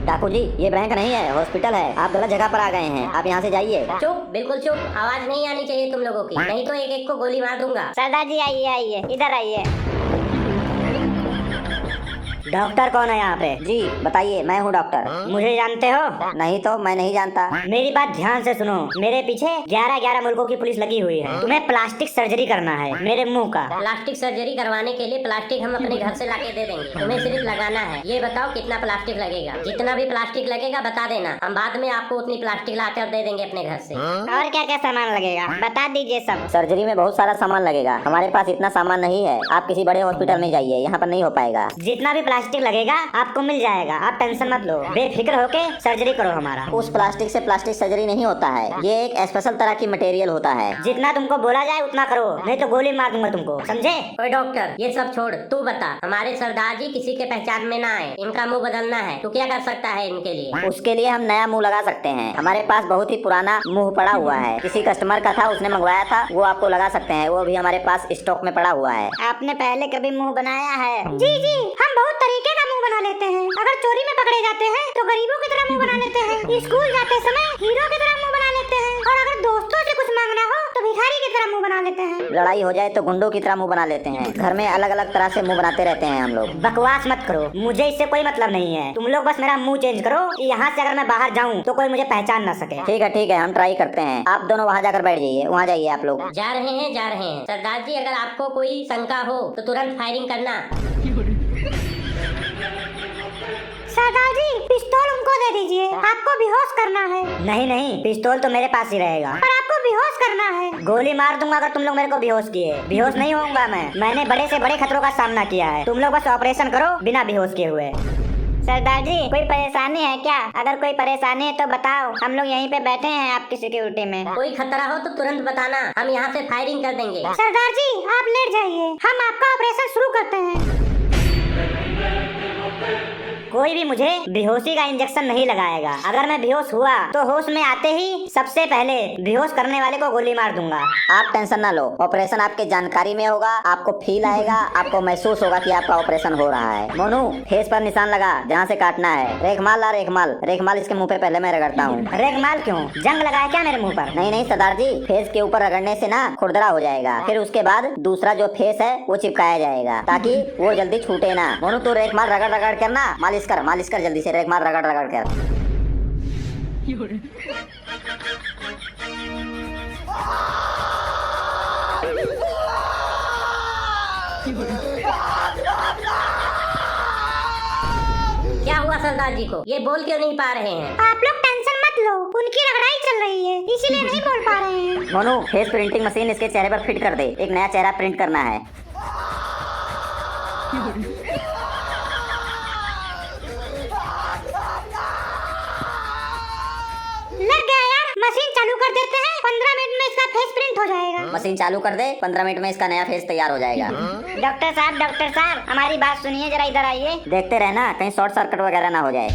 डाकू जी, ये बैंक नहीं है, हॉस्पिटल है। आप गलत जगह पर आ गए हैं, आप यहाँ से जाइए। चुप, बिल्कुल चुप। आवाज नहीं आनी चाहिए तुम लोगों की, नहीं तो एक एक को गोली मार दूंगा। सरदार जी आइए आइए, इधर आइए। डॉक्टर कौन है यहाँ पे? जी बताइए, मैं हूँ डॉक्टर। मुझे जानते हो? नहीं तो, मैं नहीं जानता। मेरी बात ध्यान से सुनो। मेरे पीछे 11-11 मुल्कों की पुलिस लगी हुई है। तुम्हें प्लास्टिक सर्जरी करना है मेरे मुंह का। प्लास्टिक सर्जरी करवाने के लिए प्लास्टिक हम अपने घर से लाके दे देंगे, तुम्हें सिर्फ लगाना है। ये बताओ कितना प्लास्टिक लगेगा? जितना भी प्लास्टिक लगेगा बता देना, हम बाद में आपको उतनी प्लास्टिक लाकर दे देंगे अपने घर से। और क्या क्या सामान लगेगा बता दीजिए सब। सर्जरी में बहुत सारा सामान लगेगा, हमारे पास इतना सामान नहीं है। आप किसी बड़े हॉस्पिटल में जाइए, यहाँ पर नहीं हो पाएगा। जितना भी प्लास्टिक लगेगा आपको मिल जाएगा, आप टेंशन मत लो, बेफिक्र होके सर्जरी करो हमारा। उस प्लास्टिक से प्लास्टिक सर्जरी नहीं होता है, ये एक स्पेशल तरह की मटेरियल होता है। जितना तुमको बोला जाए उतना करो, नहीं तो गोली मार दूंगा तुमको, समझे? ओए डॉक्टर, ये सब छोड़, तू बता। हमारे सरदार जी किसी के पहचान में ना आए, इनका मुंह बदलना है, तू क्या कर सकता है इनके लिए? उसके लिए हम नया मुंह लगा सकते हैं। हमारे पास बहुत ही पुराना मुंह पड़ा हुआ है, किसी कस्टमर का था, उसने मंगवाया था, वो आपको लगा सकते हैं। वो भी हमारे पास स्टॉक में पड़ा हुआ है। आपने पहले कभी मुंह बनाया है? जी जी, हम बहुत तरीके का मुंह बना लेते हैं। अगर चोरी में पकड़े जाते हैं तो गरीबों की तरह मुंह बना लेते हैं, स्कूल जाते समय हीरो की तरह मुंह बना लेते हैं, और अगर दोस्तों से कुछ मांगना हो तो भिखारी की तरह मुंह बना लेते हैं। लड़ाई हो जाए तो गुंडों की तरह मुंह बना लेते हैं। घर में अलग अलग तरह से मुंह बनाते रहते हैं हम लोग। बकवास मत करो, मुझे इससे कोई मतलब नहीं है। तुम लोग बस मेरा मुंह चेंज करो कि यहाँ से अगर मैं बाहर जाऊँ तो कोई मुझे पहचान न सके। ठीक है, हम ट्राई करते हैं। आप दोनों वहाँ जाकर बैठ जाइए, वहाँ जाइए आप लोग। जा रहे हैं सरदार जी। अगर आपको कोई शंका हो तो तुरंत फायरिंग करना। सरदार जी, पिस्तौल उनको दे दीजिए, आपको बेहोश करना है। नहीं नहीं, पिस्तौल तो मेरे पास ही रहेगा, पर आपको बेहोश करना है। गोली मार दूंगा अगर तुम लोग मेरे को बेहोश किए। बेहोश नहीं होऊंगा मैंने बड़े से बड़े खतरों का सामना किया है। तुम लोग बस ऑपरेशन करो बिना बेहोश किए हुए। सरदार जी, कोई परेशानी है क्या? अगर कोई परेशानी है तो बताओ, हम लोग यहीं पे बैठे हैं आपकी सिक्योरिटी में। कोई खतरा हो तो तुरंत बताना, हम यहाँ से फायरिंग कर देंगे। सरदार जी, आप लेट जाइए, हम आपका ऑपरेशन शुरू करते हैं। कोई भी मुझे बेहोशी का इंजेक्शन नहीं लगाएगा। अगर मैं बेहोश हुआ तो होश में आते ही सबसे पहले बेहोश करने वाले को गोली मार दूंगा। आप टेंशन ना लो, ऑपरेशन आपके जानकारी में होगा, आपको फील आएगा, आपको महसूस होगा कि आपका ऑपरेशन हो रहा है। मोनू, फेस पर निशान लगा जहाँ से काटना है। रेखमाल ला, रेखमाल इसके मुंह पे पहले मैं रगड़ता हूँ। रेखमाल क्यों? जंग लगाया क्या मेरे मुंह पर? नहीं सरदार जी, फेस के ऊपर रगड़ने से ना खुरदरा हो जाएगा, फिर उसके बाद दूसरा जो फेस है वो चिपकाया जाएगा ताकि वो जल्दी छूटे ना। मोनू, तू रेखमाल रगड़ करना, मालिश कर जल्दी से, रेखमाल रगड़ कर। क्या हुआ सरदार जी को? ये बोल क्यों नहीं पा रहे हैं? आप लोग टेंशन मत लो, उनकी लड़ाई चल रही है इसीलिए नहीं बोल पा रहे हैं। मोनू, फेस प्रिंटिंग मशीन इसके चेहरे पर फिट कर दे, एक नया चेहरा प्रिंट करना है। लग गया यार, मशीन चालू कर देते हैं, 15 मिनट में इसका फेस प्रिंट हो जाएगा। मशीन चालू कर दे, 15 मिनट में इसका नया फेस तैयार हो जाएगा। डॉक्टर साहब, हमारी बात सुनिए जरा, इधर आइए। देखते रहना कहीं शॉर्ट सर्किट वगैरह ना हो जाए।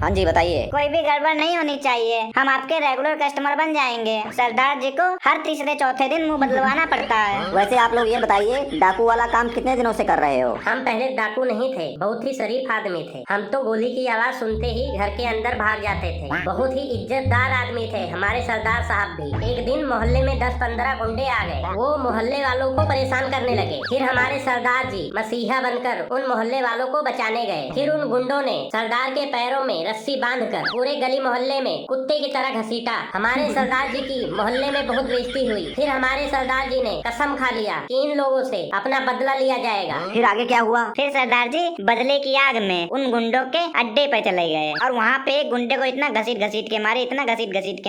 हाँ जी बताइए। कोई भी गड़बड़ नहीं होनी चाहिए, हम आपके रेगुलर कस्टमर बन जाएंगे। सरदार जी को हर तीसरे चौथे दिन मुंह बदलवाना पड़ता है। वैसे आप लोग ये बताइए, डाकू वाला काम कितने दिनों से कर रहे हो? हम पहले डाकू नहीं थे, बहुत ही शरीफ आदमी थे। हम तो गोली की आवाज सुनते ही घर के अंदर भाग जाते थे। बहुत ही इज्जतदार आदमी थे हमारे सरदार साहब भी। एक दिन मोहल्ले में 10-15 गुंडे आ गए, वो मोहल्ले वालों को परेशान करने लगे। फिर हमारे सरदार जी मसीहा बनकर उन मोहल्ले वालों को बचाने गए। फिर उन गुंडों ने सरदार के पैरों में रस्सी बांधकर पूरे गली मोहल्ले में कुत्ते की तरह घसीटा। हमारे सरदार जी की मोहल्ले में बहुत बेइज्जती हुई। फिर हमारे सरदार जी ने कसम खा लिया कि इन लोगों से अपना बदला लिया जाएगा। फिर आगे क्या हुआ? फिर सरदार जी बदले की आग में उन गुंडों के अड्डे पे चले गए, और वहाँ पे एक गुंडे को इतना घसीट घसीट के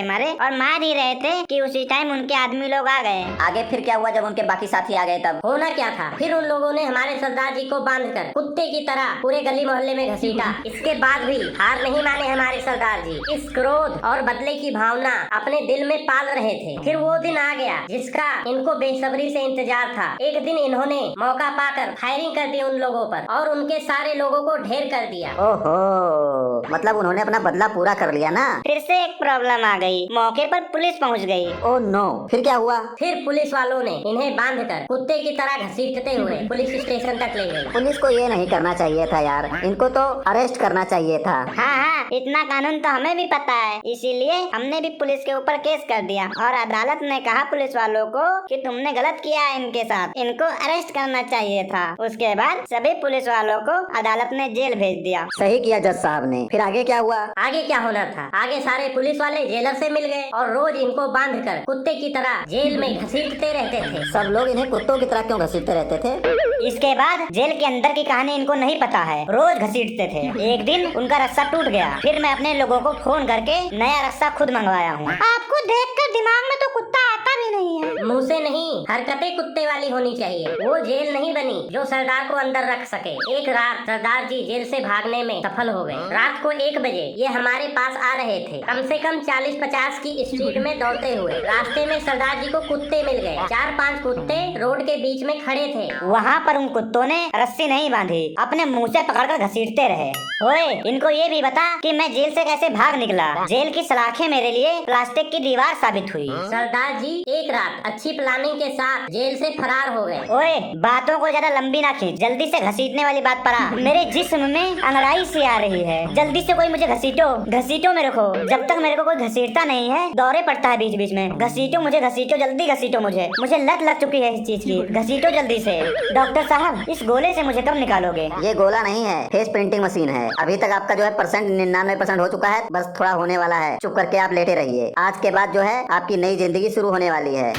मारे और मार ही रहे थे कि उसी टाइम उनके आदमी लोग आ गए। आगे फिर क्या हुआ जब उनके बाकी साथी आ गए? तब होना क्या था, फिर उन लोगों ने हमारे सरदार जी को बांधकर कुत्ते की तरह पूरे गली मोहल्ले में घसीटा। इसके बाद भी हार नहीं माने हमारे सरदार जी। इस क्रोध और बदले की भावना अपने दिल में पाल रहे थे। फिर वो दिन आ गया जिसका इनको बेसब्री से इंतजार था। एक दिन इन्होंने मौका पाकर फायरिंग कर दी उन लोगों पर और उनके सारे लोगों को ढेर कर दिया। ओहो, मतलब उन्होंने अपना बदला पूरा कर लिया ना। फिर से एक प्रॉब्लम आ गई, मौके पर पुलिस पहुंच गई। ओह नो, फिर क्या हुआ? फिर पुलिस वालों ने इन्हें बांधकर कुत्ते की तरह घसीटते हुए पुलिस स्टेशन तक ले गए। पुलिस को ये नहीं करना चाहिए था यार, इनको तो अरेस्ट करना चाहिए था। हाँ, इतना कानून तो हमें भी पता है, इसीलिए हमने भी पुलिस के ऊपर केस कर दिया और अदालत ने कहा पुलिस वालों को कि तुमने गलत किया है इनके साथ, इनको अरेस्ट करना चाहिए था। उसके बाद सभी पुलिस वालों को अदालत ने जेल भेज दिया। सही किया जज साहब ने। फिर आगे क्या हुआ? आगे क्या होना था, आगे सारे पुलिस वाले जेलर से मिल गए और रोज इनको बांधकर कुत्ते की तरह जेल में घसीटते रहते थे। सब लोग इन्हें कुत्तों की तरह क्यों घसीटते रहते थे? इसके बाद जेल के अंदर की कहानी इनको नहीं पता है, रोज घसीटते थे। एक दिन उनका रस्सा टूट गया, फिर मैं अपने लोगों को फोन करके नया रस्सा खुद मंगवाया हूँ। आपको देखकर दिमाग में तो कुत्ता आता भी नहीं है। मुंह से नहीं, हरकतें कुत्ते वाली होनी चाहिए। वो जेल नहीं बनी जो सरदार को अंदर रख सके। एक रात सरदार जी जेल से भागने में सफल हो गए। रात को 1 बजे ये हमारे पास आ रहे थे, कम से कम 40-50 की स्पीड में दौड़ते हुए। रास्ते में सरदार जी को कुत्ते मिल गए। 4-5 कुत्ते रोड के बीच में खड़े थे। वहाँ पर उन कुत्तों ने रस्सी नहीं बांधी, अपने मुंह से पकड़कर घसीटते रहे। ओए, इनको ये भी बता कि मैं जेल से कैसे भाग निकला। जेल की सलाखें मेरे लिए प्लास्टिक की दीवार साबित हुई। सरदार जी एक रात अच्छी प्लानिंग के साथ जेल से फरार हो गए। ओए, बातों को ज्यादा लंबी ना खींच, जल्दी से घसीटने वाली बात पर आ। मेरे जिस्म में अंगड़ाई सी आ रही है, जल्दी से कोई मुझे घसीटो मेरे को। जब तक मेरे को कोई घसीटता नहीं है, दौरे पड़ता है बीच बीच में। घसीटो मुझे, घसीटो, जल्दी घसीटो मुझे लत लग चुकी है इस चीज की। घसीटो जल्दी से। डॉक्टर साहब, इस गोले से मुझे कब निकालोगे? ये गोला नहीं है, फेस प्रिंटिंग मशीन है। अभी तक आपका जो है परसेंट 99% हो चुका है, बस थोड़ा होने वाला है। चुप करके आप लेटे रहिए। आज के बाद जो है आपकी नई जिंदगी शुरू होने वाली है।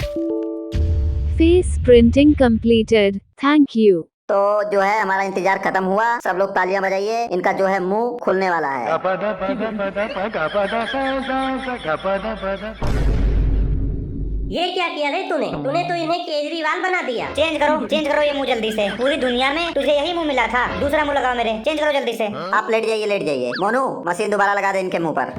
Face printing completed. Thank you. तो जो है हमारा इंतजार खत्म हुआ। सब लोग तालियां बजाइए, इनका जो है मुंह खुलने वाला है। ये क्या किया रे तूने तो इन्हें केजरीवाल बना दिया। चेंज करो ये मुंह जल्दी से। पूरी दुनिया में तुझे यही मुंह मिला था, दूसरा मुंह लगाओ मेरे। चेंज करो जल्दी से। आप लेट जाइए। मोनू, मशीन दोबारा लगा दे इनके मुंह पर।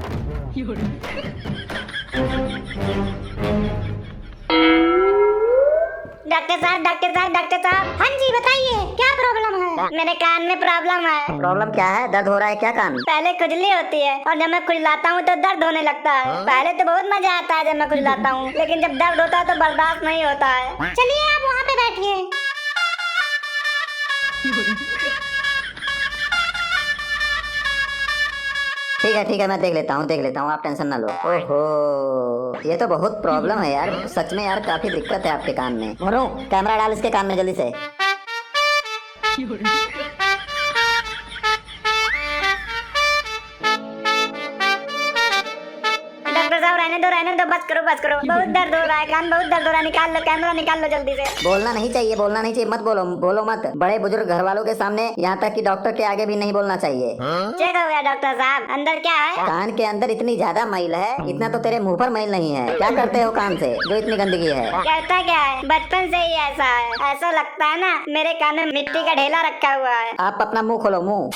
डॉक्टर साहब, हाँ जी बताइए, क्या प्रॉब्लम है? मेरे कान में प्रॉब्लम है। प्रॉब्लम क्या है? दर्द हो रहा है क्या कान? पहले खुजली होती है और जब मैं खुजलाता हूँ तो दर्द होने लगता है। पहले तो बहुत मजा आता है जब मैं खुजलाता हूँ, लेकिन जब दर्द होता है तो बर्दाश्त नहीं होता है। चलिए आप वहाँ पे बैठिए। ठीक है, मैं देख लेता हूँ, आप टेंशन ना लो। ओहो, ये तो बहुत प्रॉब्लम है यार, सच में यार काफी दिक्कत है आपके कान में। मोनू, कैमरा डाल इसके कान में जल्दी से। रहने दो, बस करो। बहुत दर्द हो रहा है, कान बहुत दर्द हो रहा है। निकाल लो, कैमरा निकाल लो जल्दी से। बोलना नहीं चाहिए, मत बोलो मत। बड़े बुजुर्ग घर वालों के सामने, यहाँ तक कि डॉक्टर के आगे भी नहीं बोलना चाहिए। चेक हो गया डॉक्टर साहब, अंदर क्या है? कान के अंदर इतनी ज्यादा मैल है, इतना तो तेरे मुंह पर मैल नहीं है। क्या करते हो कान से जो इतनी गंदगी है? कहता क्या है, बचपन से ही ऐसा है। ऐसा लगता है ना मेरे कान में मिट्टी का ढेला रखा हुआ है। आप अपना मुंह खोलो, मुंह।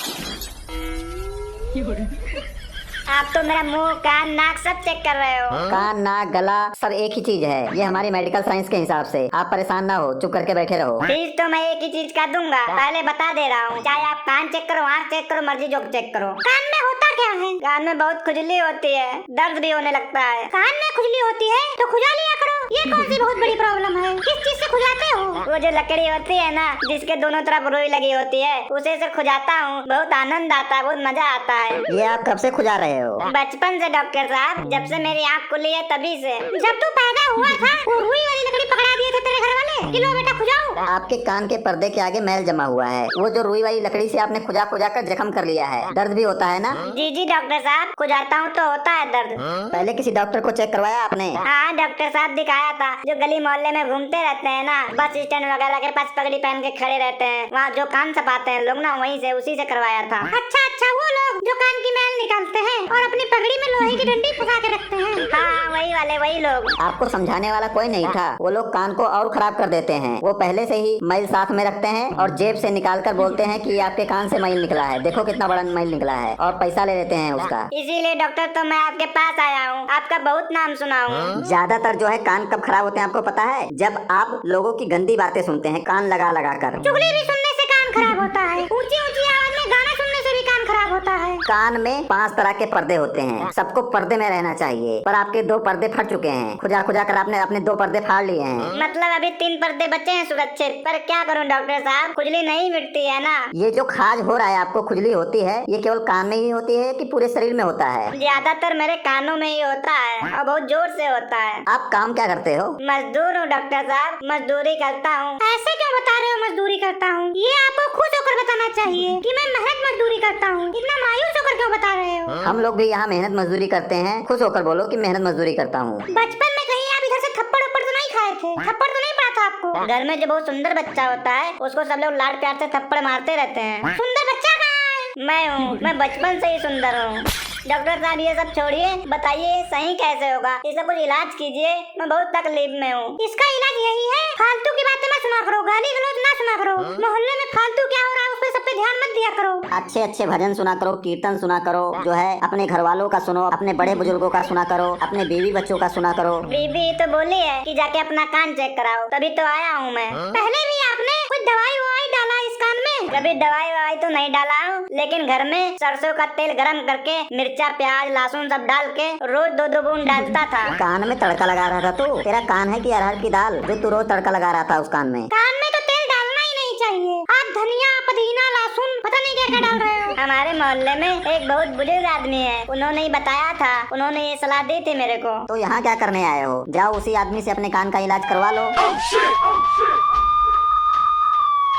आप तो मेरा मुंह, कान, नाक सब चेक कर रहे हो। कान, नाक, गला सब एक ही चीज है। ये हमारी मेडिकल साइंस के हिसाब से। आप परेशान ना हो, चुप करके बैठे रहो। फीस तो मैं एक ही चीज का दूंगा, पहले बता दे रहा हूँ। चाहे आप कान चेक करो, आँख चेक करो, मर्जी जो चेक करो। कान में होता क्या है? कान में बहुत खुजली होती है, दर्द भी होने लगता है। कान में खुजली होती है तो खुजा लिया करो। ये कौन सी बहुत बड़ी प्रॉब्लम है? किस चीज से खुजाते हो? वो जो लकड़ी होती है ना, जिसके दोनों तरफ रुई लगी होती है, उसे से खुजाता हूँ। बहुत आनंद आता है, बहुत मजा आता है। ये आप कब से खुजा रहे हो? बचपन से डॉक्टर साहब, जब से मेरी आँख खुली है तभी से। जब तू पैदा हुआ था वो रुई वाली लकड़ी पकड़ा दिए थे तेरे घर वाले कि लो बेटा खुजाओ। आपके कान के पर्दे के आगे मैल जमा हुआ है। वो जो रुई वाली लकड़ी से आपने खुजा कर जख्म कर लिया है। दर्द भी होता है ना? जी डॉक्टर साहब, खुजाता हूँ तो होता है दर्द। पहले किसी डॉक्टर को चेक करवाया आपने? हाँ डॉक्टर साहब, दिखाया था। जो गली मोहल्ले में घूमते रहते हैं ना, बस स्टैंड वगैरह के पास पगड़ी पहन के खड़े रहते हैं, वहाँ जो कान छपाते हैं लोग ना, उसी से करवाया था। अच्छा, वो लोग जो कान की मैल निकालते हैं और अपनी पगड़ी में लोहे की डंडी फंसा के रखते हैं। हाँ, वही लोग। आपको समझाने वाला कोई नहीं था। वो लोग कान को और खराब कर देते हैं। वो पहले से ही मैल साथ में रखते हैं और जेब से निकाल कर बोलते हैं कि आपके कान से मैल निकला है, देखो कितना बड़ा मैल निकला है, और पैसा ले लेते हैं उसका। इसीलिए डॉक्टर तो मैं आपके पास आया हूँ, आपका बहुत नाम सुना हूँ। ज्यादातर जो है कान कब खराब होते हैं आपको पता है? जब आप लोगों की गंदी बातें सुनते हैं, कान लगा कर। चुगली भी सुनने से कान खराब होता है, ऊंची आवाज में गाना सुनने से भी कान खराब होता है। कान में 5 तरह के पर्दे होते हैं, सबको पर्दे में रहना चाहिए, पर आपके 2 पर्दे फट चुके हैं। खुजा खुजा कर आपने अपने 2 पर्दे फाड़ लिए हैं। मतलब अभी 3 पर्दे बचे हैं सुरक्षित, पर क्या करूं डॉक्टर साहब, खुजली नहीं मिटती है ना। ये जो खाज हो रहा है, आपको खुजली होती है, ये केवल कान में ही होती है कि पूरे शरीर में होता है? ज्यादातर मेरे कानों में ही होता है और बहुत जोर से होता है। आप काम क्या करते हो? मजदूर हूँ डॉक्टर साहब, मजदूरी करता हूँ। ऐसे क्यों बता रहे हो मजदूरी करता हूँ? ये आपको खुश होकर बताना चाहिए कि मैं मेहनत मजदूरी करता हूँ। इतना मायूस होकर क्यों बता रहे हो? हम लोग भी यहाँ मेहनत मजदूरी करते हैं, खुश होकर बोलो कि मेहनत मजदूरी करता हूँ। बचपन में कहीं आप इधर से थप्पड़ उप्पड़ तो नहीं खाए थे? थप्पड़ तो नहीं पड़ा था आपको? घर में जो बहुत सुंदर बच्चा होता है उसको सब लोग लाड प्यार से थप्पड़ मारते रहते हैं। सुंदर बच्चा कहाँ है? मैं हूँ, मैं बचपन से ही सुंदर हूँ। डॉक्टर साहब ये सब छोड़िए, बताइए सही कैसे होगा? इसका कुछ इलाज कीजिए, मैं बहुत तकलीफ में हूँ। इसका इलाज यही है, फालतू की बातें मत सुना करो, गाली गलौज ना सुना करो। मोहल्ले में फालतू क्या हो रहा है उस पे सब पे ध्यान मत दिया करो। अच्छे अच्छे भजन सुना करो, कीर्तन सुना करो, जो है अपने घर वालों का सुनो, अपने बड़े बुजुर्गों का सुना करो, अपने बीवी बच्चों का सुना करो। बीबी तो बोली है कि जाके अपना कान चेक कराओ, तभी तो आया हूँ मैं। पहले भी आपने कुछ दवाई ववाई डाला इस कान में? कभी दवाई ववाई तो नहीं डाला हूँ, लेकिन घर में सरसों का तेल गरम करके मिर्चा प्याज लहसुन सब डाल के रोज 2-2 बूंद डालता था। कान में तड़का लगा रहा था तू? तेरा कान है कि अरहर की दाल जो तू रोज तड़का लगा रहा था उस कान में? कान में तो तेल डालना ही नहीं चाहिए। आप धनिया पुदीना लहसुन पता नहीं क्या क्या डाल रहे हो। हमारे मोहल्ले में एक बहुत बुजुर्ग आदमी है, उन्होंने ही बताया था, उन्होंने ये सलाह दी थी मेरे को। तो यहाँ क्या करने आए हो? जाओ उसी आदमी से अपने कान का इलाज करवा लो।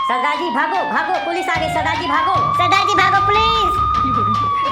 सरदार जी भागो भागो, पुलिस आ गई। सरदार जी भागो। सरदार जी भागो पुलिस।